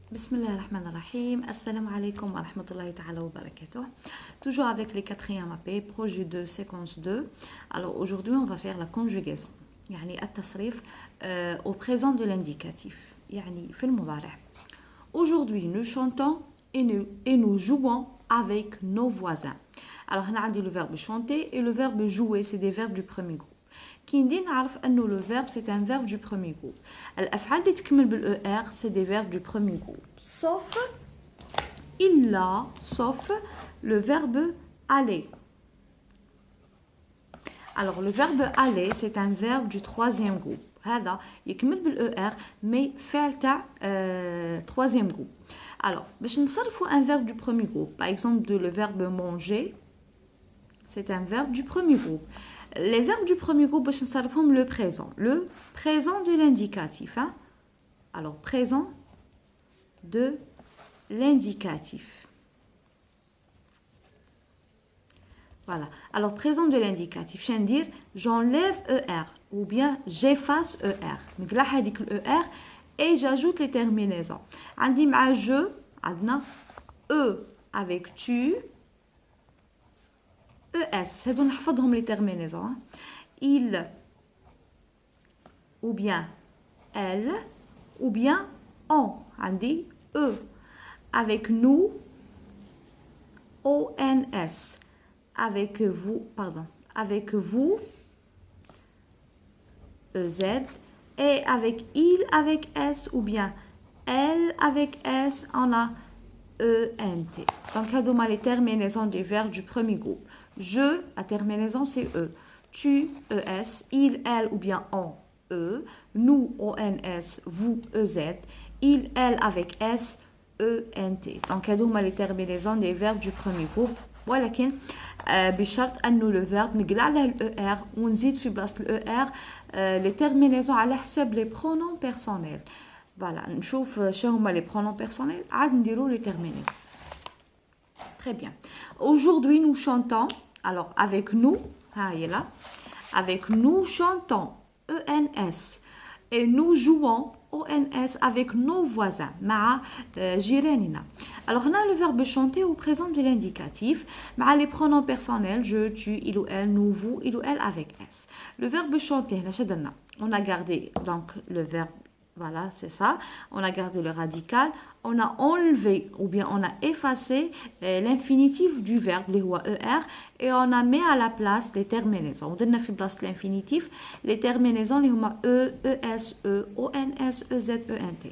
Bismillahirrahmanirrahim. Assalamu alaikum wa rahmatullahi ta'ala wa barakatuh. Toujours avec les quatrièmes AP, projet 2, séquence 2. Alors aujourd'hui, on va faire la conjugaison. يعني التصريف au présent de l'indicatif. يعني في المضارع. Aujourd'hui, nous chantons et nous jouons avec nos voisins. Alors, on a dit le verbe chanter et le verbe jouer, c'est des verbes du premier groupe. كي ندير نعرف انه le verbe c'est un verbe du premier groupe. الافعال اللي تكمل بال er c'est des verbes du premier groupe. Sauf le verbe aller. Alors le verbe aller c'est un verbe du troisième groupe. هذا يكمل بال er mais فعل تاع troisième groupe. Alors باش نصرفوا un verbe du premier groupe. Par exemple le verbe manger c'est un verbe du premier groupe. Les verbes du premier groupe, ça forme le présent de l'indicatif. Hein? Alors, présent de l'indicatif. Voilà. Alors, présent de l'indicatif, je viens de dire j'enlève ER ou bien j'efface ER. ER et j'ajoute les terminaisons. On dit je, E avec tu. ES, هادو نحفظهم les terminaisons. Il ou bien elle ou bien on. عندي E avec nous ONS avec vous EZ et avec il avec S ou bien elle avec S on a ENT. Donc هادو les terminaisons des verbes du premier groupe. Je, la terminaison c'est E. Tu, ES. Il, elle ou bien on, E. Nous, ONS. Vous, EZ. Il, elle avec S, ENT. Donc, هذوما les terminaisons des verbes du premier groupe. ولكن بشرط أنه le verbe نقلع له ER ونزيد في بلاصة ER les terminaisons على حساب les pronoms personnels. Voilà, نشوف شو هما les pronoms personnels عاد نديرو les terminaisons. Très bien. Aujourd'hui, nous chantons. Alors, avec nous, là, avec nous chantons, ENS. Et nous jouons, ONS, avec nos voisins, مع جيراننا. Alors, on a le verbe chanter au présent de l'indicatif, مع les pronoms personnels, je, tu, il ou elle, nous, vous, il ou elle, avec S. Le verbe chanter, on a gardé donc le verbe. Voilà, c'est ça. On a gardé le radical. On a enlevé ou bien on a effacé l'infinitif du verbe, les ER, et on a mis à la place les terminaisons. On a fait place l'infinitif, les terminaisons, les E, ES, E, ONS, EZ, ENT.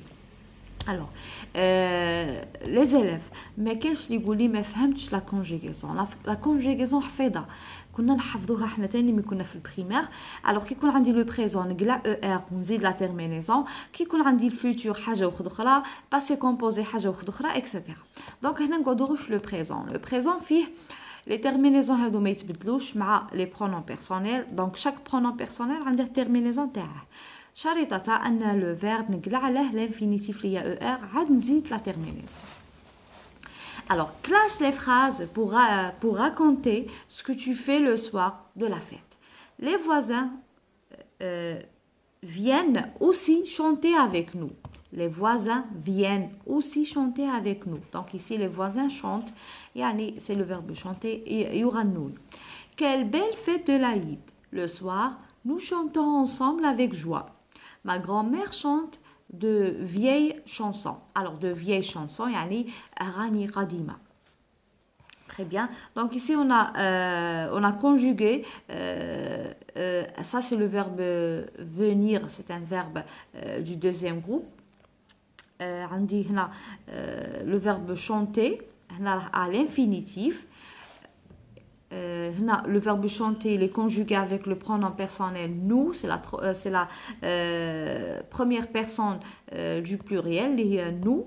Alors, les élèves, mais qu'est-ce اللي يقول لي ما فهمتش la conjugaison. La conjugaison حفيظة. كنا نحفظوها احنا تاني مي كنا في البريمير. alors كي يكون عندي لو بريزون نقلع او ار ونزيد لا تيرمينيزون. كي يكون عندي الفيتور حاجه اخرى باسي كومبوزي حاجه اخرى اكسيتيرا. دونك هنا نقعدو في لو بريزون. لو بريزون فيه لي تيرمينيزون هادو ما يتبدلوش مع لي برونون بيرسونيل. دونك شاك برونون بيرسونيل عنده التيرمينيزون تاعه. شريطة أن لو فيرب نقلع له لانفينيتيف ليا او ار عاد نزيد لا تيرمينيزون. Alors, classe les phrases pour raconter ce que tu fais le soir de la fête. Les voisins viennent aussi chanter avec nous. Les voisins viennent aussi chanter avec nous. Donc ici, les voisins chantent. C'est le verbe chanter. Et يغنون. Quelle belle fête de l'Aïd. Le soir, nous chantons ensemble avec joie. Ma grand-mère chante de vieilles chansons. Alors, de vieilles chansons, yani أغاني قديمة. Très bien. Donc, ici, on a conjugué. Ça, c'est le verbe venir. C'est un verbe du deuxième groupe. On dit le verbe chanter. À l'infinitif. Le verbe chanter il est conjugué avec le pronom personnel nous, c'est la première personne du pluriel, nous.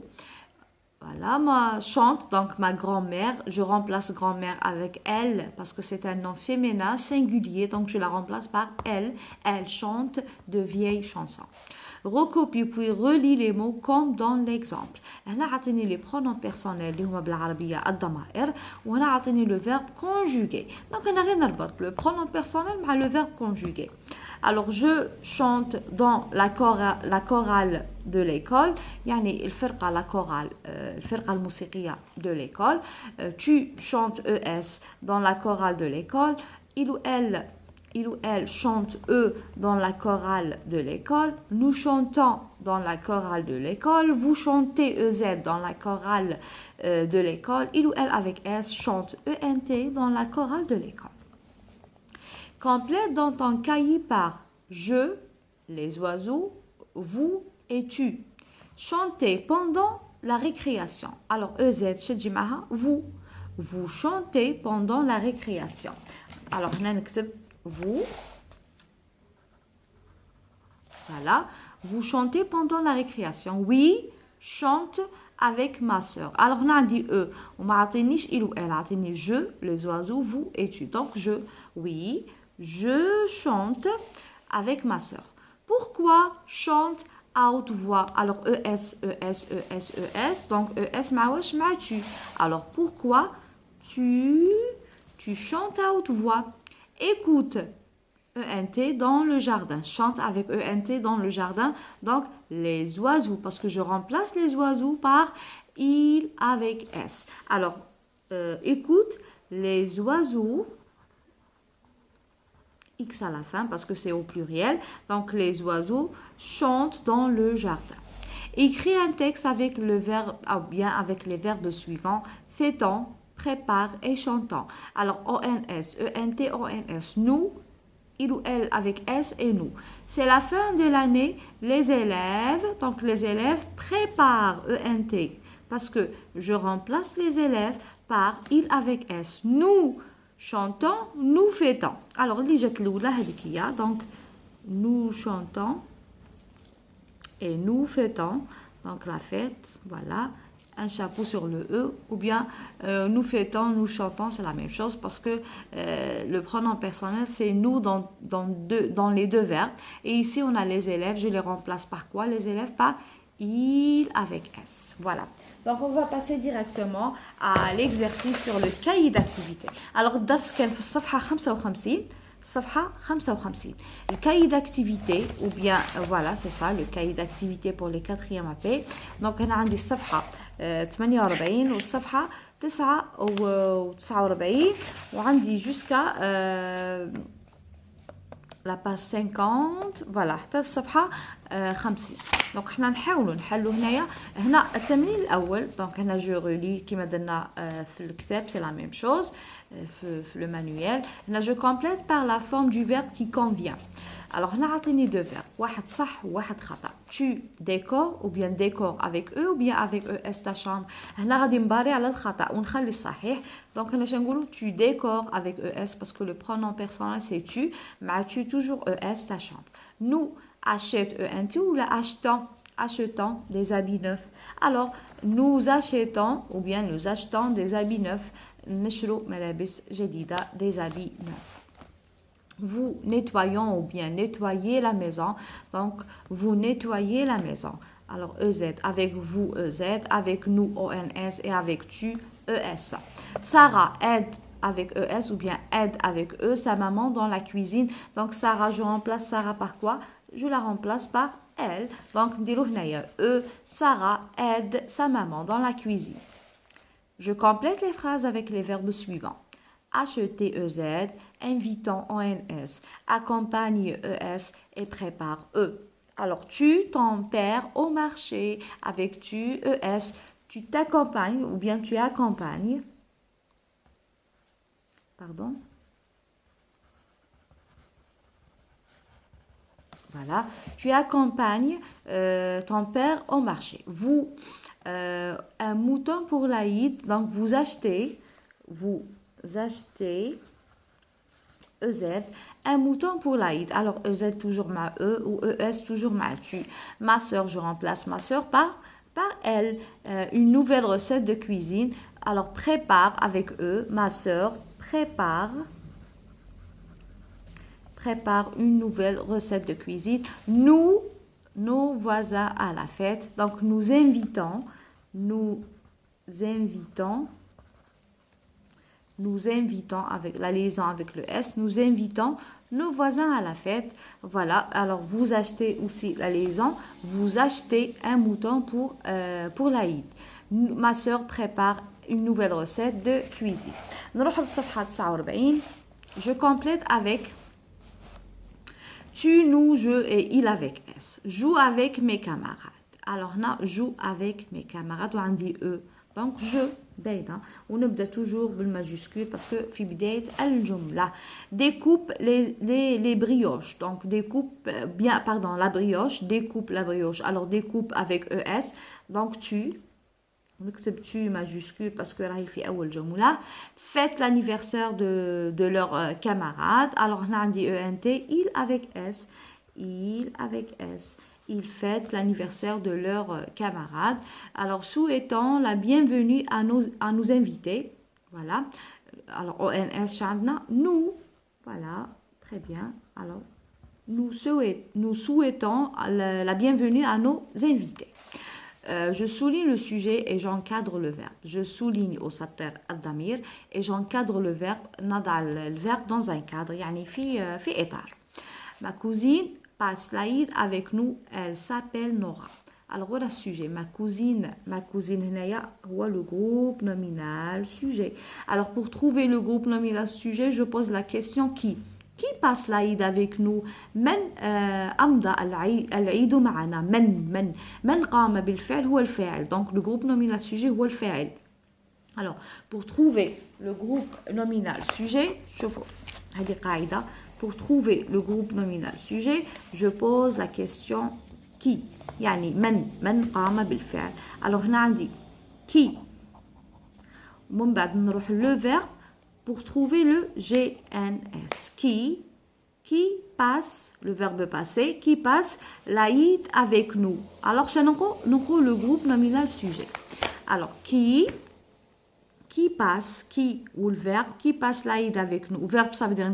Voilà, moi chante, donc ma grand-mère, je remplace grand-mère avec elle parce que c'est un nom féminin singulier, donc je la remplace par elle. Elle chante de vieilles chansons. Recopie puis relie les mots comme dans l'exemple. هنا عطيني les pronoms personnels اللي هما بالعربية الضمائر وهنا عطيني le verbe conjugué. Donc هنا غير نربط le pronom personnel مع le verbe conjugué. Alors, je chante dans la chorale de l'école. يعني الفرقة la chorale, الفرقة الموسيقية de l'école. Tu chantes ES dans la chorale de l'école. Il ou elle chante eux dans la chorale de l'école. Nous chantons dans la chorale de l'école. Vous chantez EZ dans la chorale de l'école. Il ou elle avec S chante ENT dans la chorale de l'école. Complète dans ton cahier par je, les oiseaux, vous et tu. Chantez pendant la récréation. Alors EZ, vous. Vous chantez pendant la récréation. Alors, vous. Voilà. Vous chantez pendant la récréation. Oui, chante avec ma soeur. Alors, on a dit eux. On m'a atteint il ou elle. A atteint je, les oiseaux, vous et tu. Donc, je. Oui, je chante avec ma soeur. Pourquoi chante à haute voix? Alors, ES, ES, ES, ES. Donc, ES, maouche, ma tu. Alors, pourquoi tu chantes à haute voix? Écoute ENT dans le jardin. Chante avec ENT dans le jardin. Donc, les oiseaux. Parce que je remplace les oiseaux par il avec S. Alors, écoute les oiseaux. X à la fin parce que c'est au pluriel. Donc, les oiseaux chantent dans le jardin. Écris un texte avec le verbe, ou bien avec les verbes suivants. Fait-on, prépare et chantant. Alors, ONS, ENT, ONS. Nous, il ou elle avec S et nous. C'est la fin de l'année. Les élèves, donc les élèves préparent ENT. Parce que je remplace les élèves par il avec S. Nous chantons, nous fêtons. Alors, donc, nous chantons et nous fêtons. Donc, la fête, voilà. Un chapeau sur le E, ou bien nous fêtons, nous chantons, c'est la même chose parce que le pronom personnel, c'est nous dans les deux verbes. Et ici, on a les élèves, je les remplace par quoi? Les élèves par il avec S. Voilà. Donc, on va passer directement à l'exercice sur le cahier d'activité. Alors, الدرس كان في الصفحة 55. صفحة 55. Le cahier d'activité, ou bien, voilà, c'est ça, le cahier d'activité pour les 4e AP. Donc, أنا عندي الصفحة 48 والصفحة 49 وعندي jusqu'à la page 50 فوالا حتى الصفحه 50. دونك حنا نحاولوا نحلوا هنا التمرين الاول. دونك هنا جو رولي كيما درنا في الكتاب سي لا ميم شوز في لو مانويل. هنا جو كومبليت بار لا فورم دو فيرب كي كونفيان. Alors, on a عطيني deux verbes. واحد صح وواحد خطأ. Tu décores ou bien décores avec eux ou bien avec ES ta chambre. هنا غادي نباري على الخطأ ونخلي الصحيح. Donc, هنا شنقولوا tu décores avec ES parce que le pronom personnel c'est tu. مع tu toujours ES ta chambre. Nous achetons ENT ou la achetons des habits neufs. Alors, nous achetons ou bien nous achetons des habits neufs. نشرو ملابس جديدة, des habits neufs. Vous nettoyons ou bien nettoyez la maison. Donc, vous nettoyez la maison. Alors, EZ, avec vous, EZ, avec nous, ONS, et avec tu, ES. Sarah aide avec ES ou bien aide avec eux sa maman dans la cuisine. Donc, Sarah, je remplace Sarah par quoi? Je la remplace par elle. Donc, Sarah aide sa maman dans la cuisine. Je complète les phrases avec les verbes suivants. Acheter EZ, invitant ONS, accompagne ES et prépare E. Alors, tu tempères au marché avec tu ES, tu t'accompagnes ou bien tu accompagnes. Pardon. Voilà, tu accompagnes ton père au marché. Vous, un mouton pour l'Aïd, donc vous achetez EZ, un mouton pour l'Aïd. Alors, EZ toujours ma E ou ES toujours ma tu. Ma soeur, je remplace ma soeur par elle. Une nouvelle recette de cuisine. Alors, prépare avec eux. Ma soeur prépare une nouvelle recette de cuisine. Nous, nos voisins à la fête. Donc, nous invitons avec la liaison avec le S, nous invitons nos voisins à la fête. Voilà, alors vous achetez aussi la liaison, vous achetez un mouton pour l'Aïd. Ma soeur prépare une nouvelle recette de cuisine. نروح للصفحة 49. Je complète avec tu, nous, je et il avec S. Joue avec mes camarades. Alors, là, joue avec mes camarades. On dit eux. Donc, je, باينة. On نبدأ toujours بالمajuscule parce que في بداية الجملة. Découpe les brioches. Donc, découpe, bien, pardon, la brioche. Découpe la brioche. Alors, découpe avec ES. Donc, tu. نكتب tu majuscule parce que راهي في أول جملة. Fête l'anniversaire de leurs camarades. Alors, on a dit ENT. Il avec S. Il avec S. Ils fêtent l'anniversaire de leurs camarades. Alors, souhaitons la bienvenue à nos invités. Voilà. Alors, ONS, nous. Voilà. Très bien. Alors, nous souhaitons la bienvenue à nos invités. Je souligne le sujet et j'encadre le verbe. Je souligne au sater al-damir et j'encadre le verbe, le verbe dans un cadre, يعني في état. Ma cousine passe l'Aïd avec nous, elle s'appelle Nora. Alors voilà le sujet. Ma cousine هنايا هو le groupe nominal sujet. Alors pour trouver le groupe nominal sujet, je pose la question qui. Qui passe l'Aïd avec nous? من أمضى العيد معنا؟ من قام بالفعل هو الفاعل. Donc le groupe nominal sujet هو الفاعل. Alors pour trouver le groupe nominal sujet, شوفوا هذه قاعدة. Pour trouver le groupe nominal sujet, je pose la question qui. يعني من قام بالفعل. Alors هنا عندي qui. ومن بعد نروح le verbe. Pour trouver le GNS, qui passe, le verbe passer, qui passe l'Aïd avec nous. Alors, nous le groupe nominal sujet. Alors, qui passe, qui, ou le verbe, qui passe l'Aïd avec nous. Le verbe, ça veut dire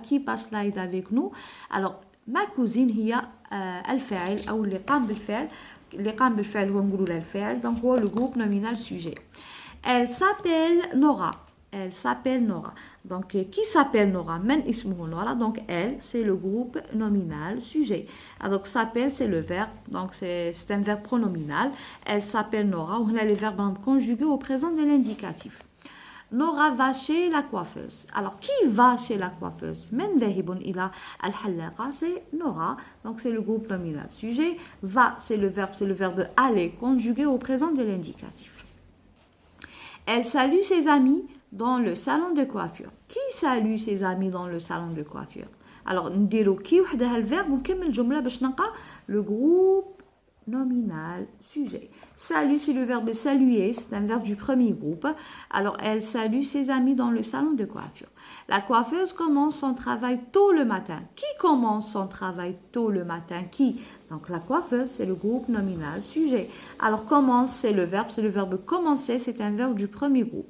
qui passe l'Aïd avec nous. Alors, ma cousine, هي الفاعل أو اللي قام بالفعل هو نقولوا له الفاعل. Donc, هو le groupe nominal sujet. Elle s'appelle Nora. Elle s'appelle Nora. Donc, qui s'appelle Nora? Men ismuhu Nora. Donc, elle, c'est le groupe nominal sujet. Alors, s'appelle, c'est le verbe. Donc, c'est un verbe pronominal. Elle s'appelle Nora. On a les verbes conjugués au présent de l'indicatif. Nora va chez la coiffeuse. Alors, qui va chez la coiffeuse? Men ذاهب إلى الحلاقة. C'est Nora. Donc, c'est le groupe nominal sujet. Va, c'est le verbe aller conjugué au présent de l'indicatif. Elle salue ses amis dans le salon de coiffure. Qui salue ses amis dans le salon de coiffure? Alors, نديرو كي وحدها الverbe ونكمل الجملة باش نلقى le groupe nominal sujet. Salut, c'est le verbe saluer, c'est un verbe du premier groupe. Alors, elle salue ses amis dans le salon de coiffure. La coiffeuse commence son travail tôt le matin. Qui commence son travail tôt le matin? Qui? Donc, la coiffeuse, c'est le groupe nominal sujet. Alors, commence, c'est le verbe commencer, c'est un verbe du premier groupe.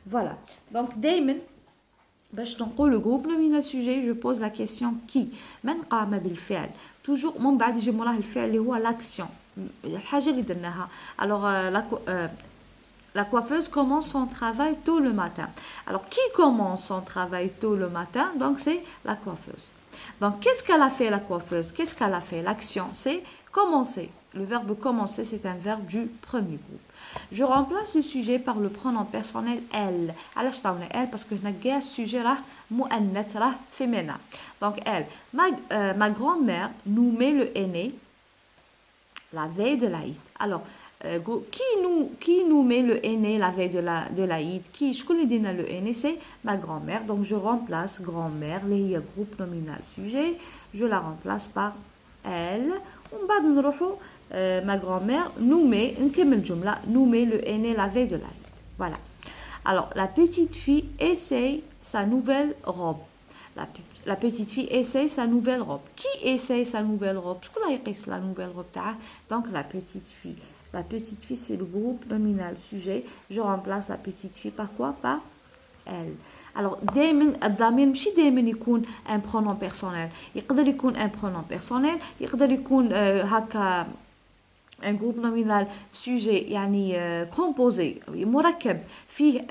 Voilà. Donc, دايما باش نقول le groupe nominal sujet, je pose la question qui. من قام بالفعل. Toujours من بعد يجي موراه الفعل اللي هو l'action. الحاجة اللي درناها. Alors, la coiffeuse commence son travail tôt le matin. Alors, qui commence son travail tôt le matin? Donc, c'est la coiffeuse. Donc, qu'est-ce qu'elle a fait, la coiffeuse? Qu'est-ce qu'elle a fait? L'action, c'est commencer. Le verbe commencer, c'est un verbe du premier groupe. Je remplace le sujet par le pronom personnel elle. علاش طاولنا elle parce que هنا كاع السوجي راه مؤنث راه féminin. Donc elle, ma grand-mère nous met le aîné la veille de l'Aïd. Alors qui nous met le aîné la veille de l'Aïd? Qui شكون اللي دينا le aîné? C'est ma grand-mère. Donc je remplace grand-mère اللي هي groupe nominal sujet, je la remplace par elle. ومن بعد نروحوا ma grand-mère nous met le aîné la veille de l'Aïd. Voilà. Alors, la petite fille essaye sa nouvelle robe. La petite fille essaye sa nouvelle robe. Qui essaye sa nouvelle robe? Je connais la nouvelle robe. Donc, la petite fille. La petite fille, c'est le groupe nominal sujet. Je remplace la petite fille par quoi? Par elle. Alors, الضمير ماشي دائما يكون un pronom personnel. يقدر يكون un pronom personnel. يقدر يكون هكا un groupe nominal sujet يعني composé مركب فيه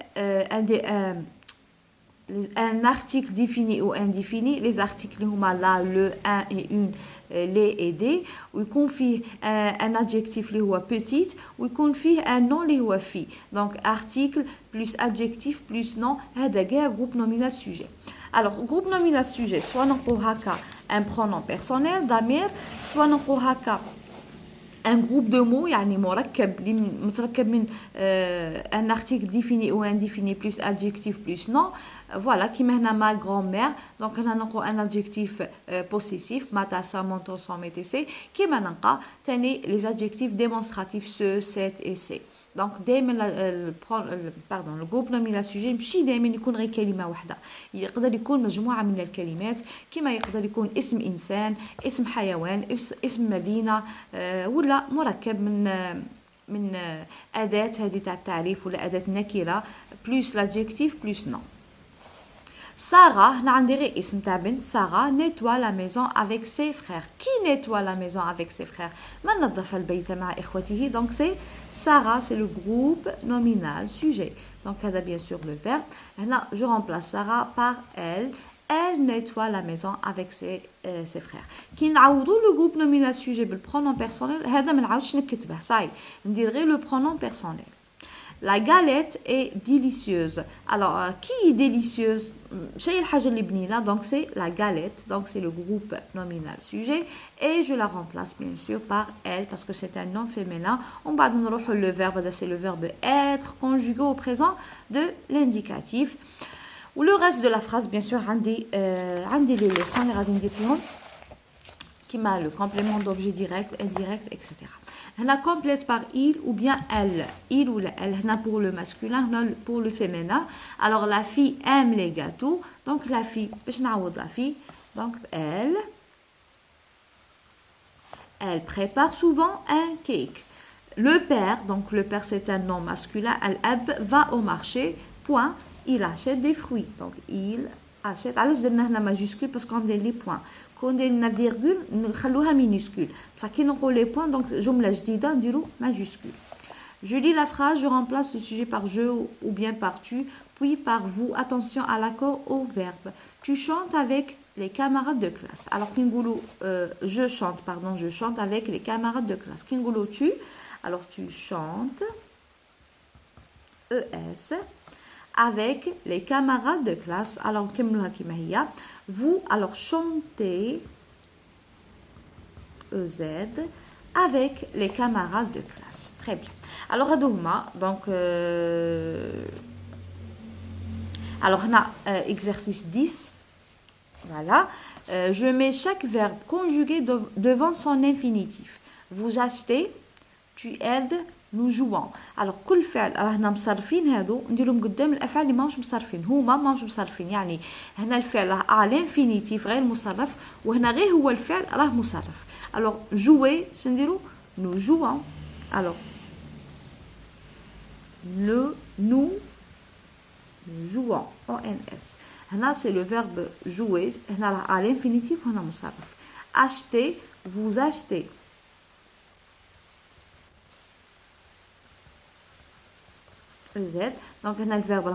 un article défini ou indéfini. Les articles هما la, le, un et une, les et des. ويكون فيه un adjectif اللي هو petite ويكون فيه un nom اللي هو في. Donc article plus adjectif plus nom هذا كاع groupe nominal sujet. Alors groupe nominal sujet soit نقول هكا un pronom personnel ضمير soit نقول هكا un groupe de mots يعني مركب متركب من un article défini ou indéfini plus adjectif plus nom. Voilà كيما هنا ma grand-mère. Donc هنا نلقاو un adjectif possessif ma tassa mon ton son etc. كيما نلقى تاني les adjectifs démonstratifs ce cette et c'est. Donc دائما le groupe nominal sujet ماشي دائما يكون غير كلمه واحده يقدر يكون مجموعه من الكلمات كما يقدر يكون اسم انسان اسم حيوان اسم مدينه ولا مركب من اداه هذه تاع التعريف ولا اداه نكره بلس l'adjectif بلس نون. Sarah, هنا عندي غير اسم تاع بنت. Sarah nettoie la maison avec ses frères. Qui nettoie la maison avec ses frères? من نظف البيت مع إخوته. Donc c'est Sarah, c'est le groupe nominal sujet. Donc هذا bien sûr le verbe. هنا je remplace Sarah par elle. Elle nettoie la maison avec ses frères. كي نعوضوا le groupe nominal sujet بالpronom personnel هذا ما نعاودش نكتبه صاي ندير غير le pronom personnel. La galette est délicieuse. Alors, qui est délicieuse? C'est الحاجة اللي بنينة. Donc, c'est la galette. Donc, c'est le groupe nominal sujet. Et je la remplace, bien sûr, par elle, parce que c'est un nom féminin. On va donner le verbe, c'est le verbe être, conjugué au présent de l'indicatif. Ou le reste de la phrase, bien sûr, عندي les leçons, les غادي ندير فيهم. Qui m'a le complément d'objet direct, indirect, etc. هنا complète par il ou bien elle. Il ou elle. هنا pour le masculin, هنا pour le féminin. Alors la fille aime les gâteaux. Donc la fille, باش نعوض la fille. Donc elle prépare souvent un cake. Le père, donc le père c'est un nom masculin. Al-ab va au marché. Point. Il achète des fruits. Donc il achète. علاش درنا هنا majuscule parce qu'on a les points. كون درنا فيرغول نخلوها مينيسكول بصح كي نقول لي بوين دونك جمله جديده نديرو ماجيسكول. Je lis la phrase, je remplace le sujet par je ou bien par tu, puis par vous. Attention à l'accord au verbe. Tu chantes avec les camarades de classe. Alors كي نقولوا je chante avec les camarades de classe. كي نقولوا tu, alors tu chantes ES avec les camarades de classe. Alors نكملوها كيما هي. Vous, alors chantez EZ avec les camarades de classe. Très bien. Alors, donc, alors on a exercice 10. Voilà. Je mets chaque verbe conjugué devant son infinitif. Vous achetez, tu aides, nous jouons. Alors كل فعل راهنا مصرفين هادو نديرهم قدام الافعال اللي ماهمش مصرفين هما ماهمش مصرفين يعني هنا الفعل راه لانفينيتيف غير مصرف وهنا غير هو الفعل راه مصرف. alors jouer شنو نديرو nous jouons. alors nous jouons ONS. هنا c'est le verbe jouer هنا راه لانفينيتيف وهنا مصرف. acheter vous achetez. Z. Donc on a le verbe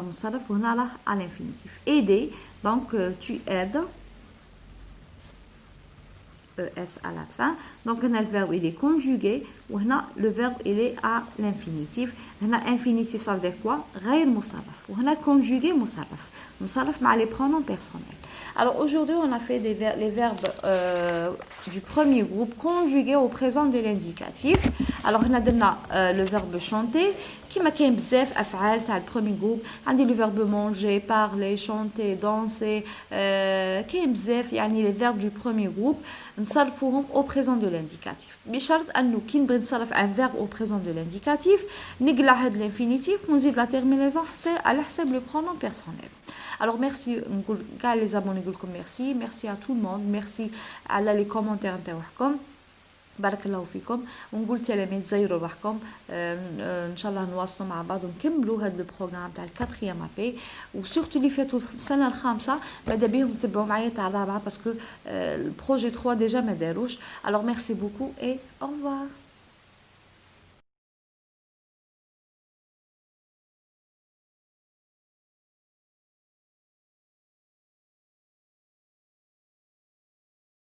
à l'infinitif. Aider, donc tu aides. ES à la fin. Donc on a le verbe il est conjugué. Ou on a le verbe il est à l'infinitif. On a infinitif ça veut dire quoi? غير مصرف. Ou on a conjugué مصرف. مصرف مع les pronoms personnels. Alors aujourd'hui on a fait les verbes du premier groupe conjugués au présent de l'indicatif. Alors on a donné le verbe chanter كيما كاين بزاف افعال تاع البرومي جروب. عندي le verbe manger, parler, chanter, danser. كاين بزاف يعني les verbes du premier groupe نصرفوهم au présent de l'indicatif. بشرط انه كي نبغي نصرف un verbe au présent de l'indicatif نقلع هاد l'infinitif ونزيد la terminaison على حساب le pronom personnel. Alors merci نقول كاع les abonnés نقول لكم merci à tout le monde, merci على les commentaires نتاعكم. بارك الله فيكم ونقول تلاميذ زيروا روحكم ان شاء الله نواصلوا مع بعض ونكملوا هذا البروغرام تاع الكاتريام ابي وسورتو اللي فاتوا السنه الخامسه ماذا بهم تبعوا معايا تاع الرابعه باسكو البروجي 3 ديجا ما داروش. alors merci beaucoup et au revoir.